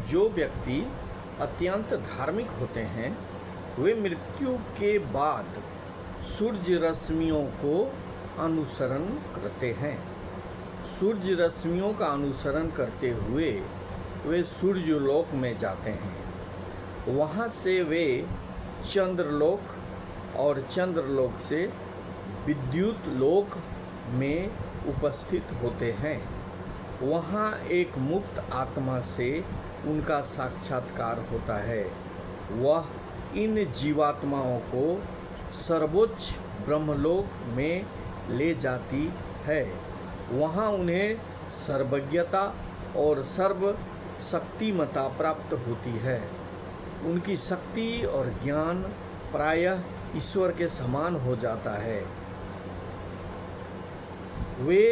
जो व्यक्ति अत्यंत धार्मिक होते हैं वे मृत्यु के बाद सूर्य रश्मियों को अनुसरण करते हैं। सूर्य रश्मियों का अनुसरण करते हुए वे सूर्यलोक में जाते हैं। वहाँ से वे चंद्रलोक और चंद्रलोक से विद्युत लोक में उपस्थित होते हैं। वहाँ एक मुक्त आत्मा से उनका साक्षात्कार होता है। वह इन जीवात्माओं को सर्वोच्च ब्रह्मलोक में ले जाती है। वहाँ उन्हें सर्वज्ञता और सर्व शक्तिमता प्राप्त होती है। उनकी शक्ति और ज्ञान प्रायः ईश्वर के समान हो जाता है। वे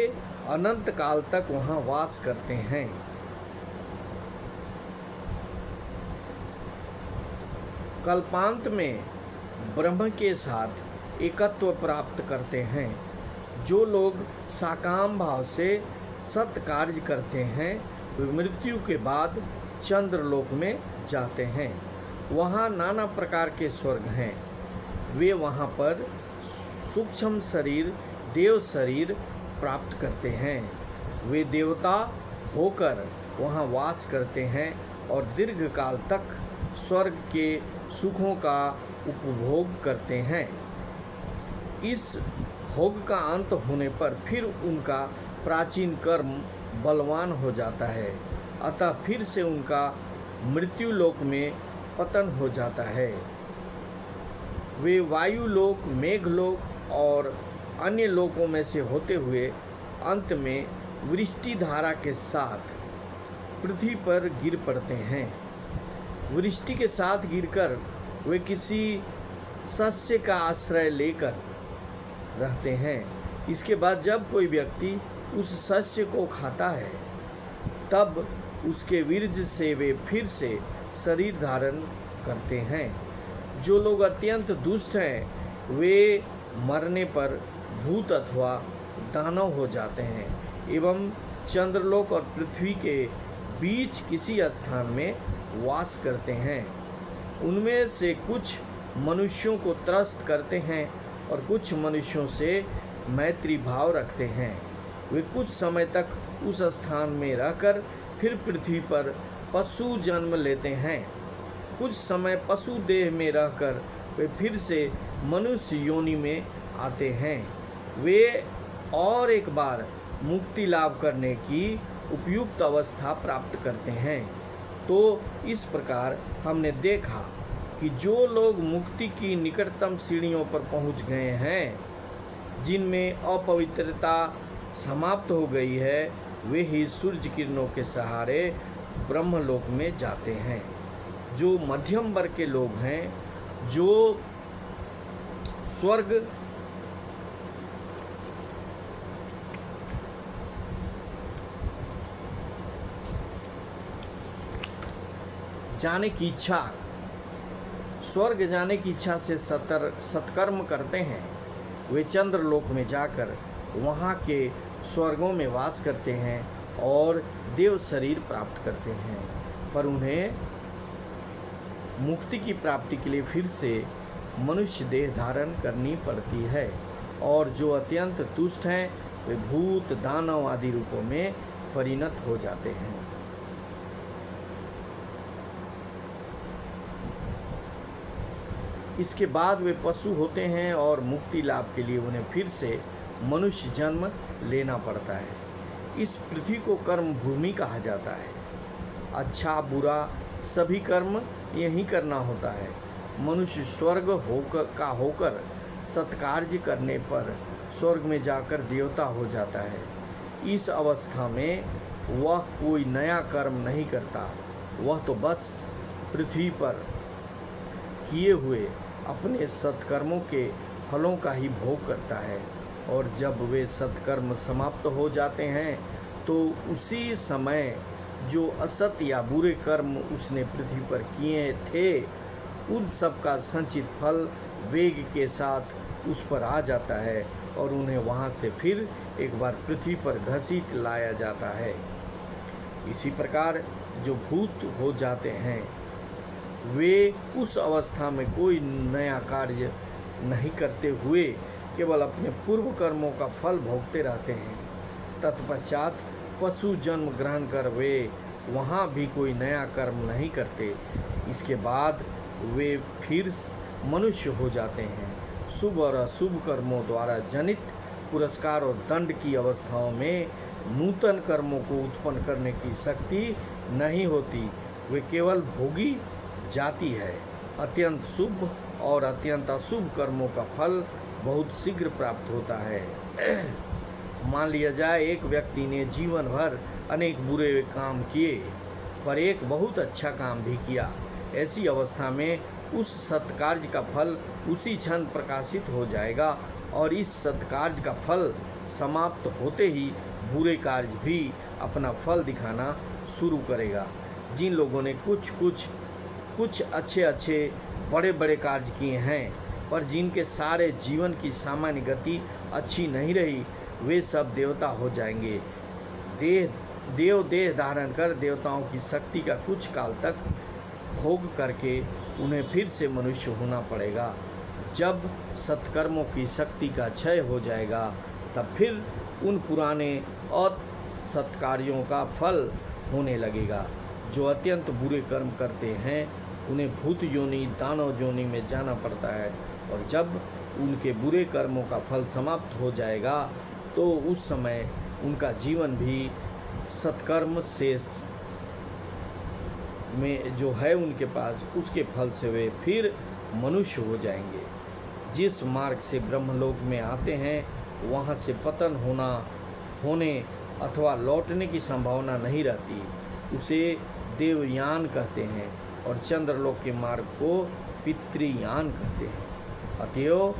अनंत काल तक वहाँ वास करते हैं। कल्पांत में ब्रह्म के साथ एकत्व प्राप्त करते हैं। जो लोग साकाम भाव से सत्कार्य करते हैं वे मृत्यु के बाद चंद्रलोक में जाते हैं। वहाँ नाना प्रकार के स्वर्ग हैं। वे वहाँ पर सूक्ष्म शरीर देव शरीर प्राप्त करते हैं। वे देवता होकर वहाँ वास करते हैं और दीर्घ काल तक स्वर्ग के सुखों का उपभोग करते हैं। इस भोग का अंत होने पर फिर उनका प्राचीन कर्म बलवान हो जाता है, अतः फिर से उनका मृत्यु लोक में पतन हो जाता है। वे वायुलोक, मेघलोक और अन्य लोकों में से होते हुए अंत में वृष्टि धारा के साथ पृथ्वी पर गिर पड़ते हैं। वृष्टि के साथ गिरकर वे किसी सस्य का आश्रय लेकर रहते हैं। इसके बाद जब कोई व्यक्ति उस सस्य को खाता है तब उसके वीर्य से वे फिर से शरीर धारण करते हैं। जो लोग अत्यंत दुष्ट हैं वे मरने पर भूत अथवा दानव हो जाते हैं एवं चंद्रलोक और पृथ्वी के बीच किसी स्थान में वास करते हैं। उनमें से कुछ मनुष्यों को त्रस्त करते हैं और कुछ मनुष्यों से मैत्री भाव रखते हैं। वे कुछ समय तक उस स्थान में रहकर फिर पृथ्वी पर पशु जन्म लेते हैं। कुछ समय पशु देह में रहकर वे फिर से मनुष्य योनि में आते हैं। वे और एक बार मुक्ति लाभ करने की उपयुक्त अवस्था प्राप्त करते हैं। तो इस प्रकार हमने देखा कि जो लोग मुक्ति की निकटतम सीढ़ियों पर पहुंच गए हैं, जिनमें अपवित्रता समाप्त हो गई है, वे ही सूर्य किरणों के सहारे ब्रह्मलोक में जाते हैं। जो मध्यम वर्ग के लोग हैं, जो स्वर्ग जाने की इच्छा, स्वर्ग जाने की इच्छा से सत्कर्म करते हैं, वे चंद्रलोक में जाकर वहाँ के स्वर्गों में वास करते हैं और देव शरीर प्राप्त करते हैं। पर उन्हें मुक्ति की प्राप्ति के लिए फिर से मनुष्य देह धारण करनी पड़ती है। और जो अत्यंत तुष्ट हैं वे भूत, दानव आदि रूपों में परिणत हो जाते हैं। इसके बाद वे पशु होते हैं और मुक्ति लाभ के लिए उन्हें फिर से मनुष्य जन्म लेना पड़ता है। इस पृथ्वी को कर्म भूमि कहा जाता है। अच्छा बुरा सभी कर्म यहीं करना होता है। मनुष्य स्वर्ग होकर सत्कार्य करने पर स्वर्ग में जाकर देवता हो जाता है। इस अवस्था में वह कोई नया कर्म नहीं करता, वह तो बस पृथ्वी पर किए हुए अपने सत्कर्मों के फलों का ही भोग करता है। और जब वे सत्कर्म समाप्त हो जाते हैं तो उसी समय जो असत या बुरे कर्म उसने पृथ्वी पर किए थे उन सब का संचित फल वेग के साथ उस पर आ जाता है और उन्हें वहाँ से फिर एक बार पृथ्वी पर घसीट लाया जाता है। इसी प्रकार जो भूत हो जाते हैं वे उस अवस्था में कोई नया कार्य नहीं करते हुए केवल अपने पूर्व कर्मों का फल भोगते रहते हैं। तत्पश्चात पशु जन्म ग्रहण कर वे वहाँ भी कोई नया कर्म नहीं करते। इसके बाद वे फिर मनुष्य हो जाते हैं। शुभ और अशुभ कर्मों द्वारा जनित पुरस्कार और दंड की अवस्थाओं में नूतन कर्मों को उत्पन्न करने की शक्ति नहीं होती, वे केवल भोगी जाती है। अत्यंत शुभ और अत्यंत अशुभ कर्मों का फल बहुत शीघ्र प्राप्त होता है। मान लिया जाए एक व्यक्ति ने जीवन भर अनेक बुरे काम किए पर एक बहुत अच्छा काम भी किया। ऐसी अवस्था में उस सत्कार्य का फल उसी क्षण प्रकाशित हो जाएगा और इस सत्कार्य का फल समाप्त होते ही बुरे कार्य भी अपना फल दिखाना शुरू करेगा। जिन लोगों ने कुछ अच्छे बड़े बड़े कार्य किए हैं पर जिनके सारे जीवन की सामान्य गति अच्छी नहीं रही, वे सब देवता हो जाएंगे। देह धारण कर देवताओं की शक्ति का कुछ काल तक भोग करके उन्हें फिर से मनुष्य होना पड़ेगा। जब सत्कर्मों की शक्ति का क्षय हो जाएगा तब फिर उन पुराने और सत्कार्यों का फल होने लगेगा। जो अत्यंत बुरे कर्म करते हैं उन्हें भूत योनि दानव योनि में जाना पड़ता है और जब उनके बुरे कर्मों का फल समाप्त हो जाएगा तो उस समय उनका जीवन भी सत्कर्म शेष में जो है उनके पास उसके फल से वे फिर मनुष्य हो जाएंगे। जिस मार्ग से ब्रह्मलोक में आते हैं वहाँ से पतन होने अथवा लौटने की संभावना नहीं रहती, उसे देवयान कहते हैं और चंद्रलोक के मार्ग को पितृयान कहते हैं। अतएव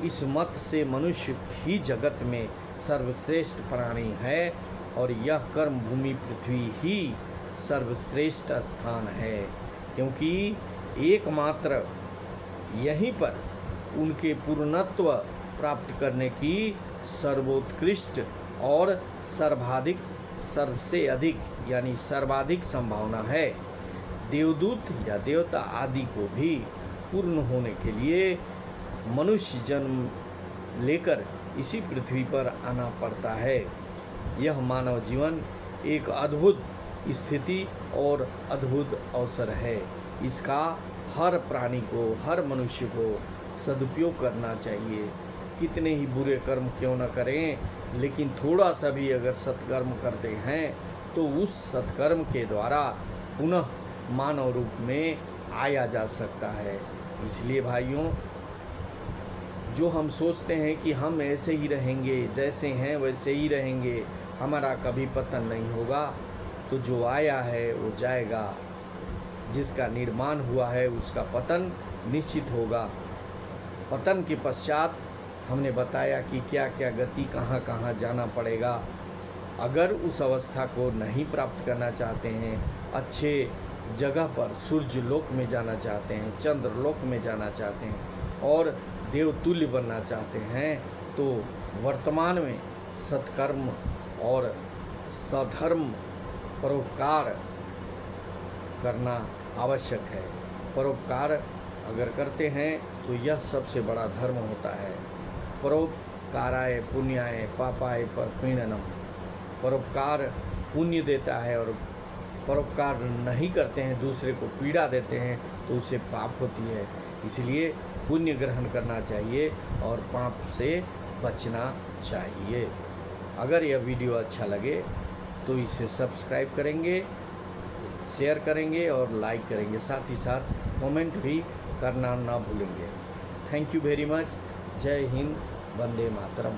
इस मत से मनुष्य ही जगत में सर्वश्रेष्ठ प्राणी है और यह कर्म भूमि पृथ्वी ही सर्वश्रेष्ठ स्थान है, क्योंकि एकमात्र यहीं पर उनके पूर्णत्व प्राप्त करने की सर्वोत्कृष्ट और सबसे अधिक यानी सर्वाधिक संभावना है। देवदूत या देवता आदि को भी पूर्ण होने के लिए मनुष्य जन्म लेकर इसी पृथ्वी पर आना पड़ता है। यह मानव जीवन एक अद्भुत स्थिति और अद्भुत अवसर है। इसका हर प्राणी को, हर मनुष्य को सदुपयोग करना चाहिए। कितने ही बुरे कर्म क्यों न करें, लेकिन थोड़ा सा भी अगर सत्कर्म करते हैं तो उस सत्कर्म के द्वारा पुनः मानव रूप में आया जा सकता है। इसलिए भाइयों, जो हम सोचते हैं कि हम ऐसे ही रहेंगे, जैसे हैं वैसे ही रहेंगे, हमारा कभी पतन नहीं होगा, तो जो आया है वो जाएगा। जिसका निर्माण हुआ है उसका पतन निश्चित होगा। पतन के पश्चात हमने बताया कि क्या क्या गति कहाँ कहाँ जाना पड़ेगा। अगर उस अवस्था को नहीं प्राप्त करना चाहते हैं, अच्छे जगह पर सूर्य लोक में जाना चाहते हैं, चंद्र लोक में जाना चाहते हैं और देवतुल्य बनना चाहते हैं, तो वर्तमान में सत्कर्म और सधर्म परोपकार करना आवश्यक है। परोपकार अगर करते हैं तो यह सबसे बड़ा धर्म होता है। परोपकाराय पुण्याय पापाय परपीड़नम। परोपकार पुण्य देता है और परोपकार नहीं करते हैं, दूसरे को पीड़ा देते हैं, तो उसे पाप होती है। इसलिए पुण्य ग्रहण करना चाहिए और पाप से बचना चाहिए। अगर यह वीडियो अच्छा लगे तो इसे सब्सक्राइब करेंगे, शेयर करेंगे और लाइक करेंगे, साथ ही साथ कमेंट भी करना ना भूलेंगे। Thank you very much. जय हिंद, वंदे मातरम।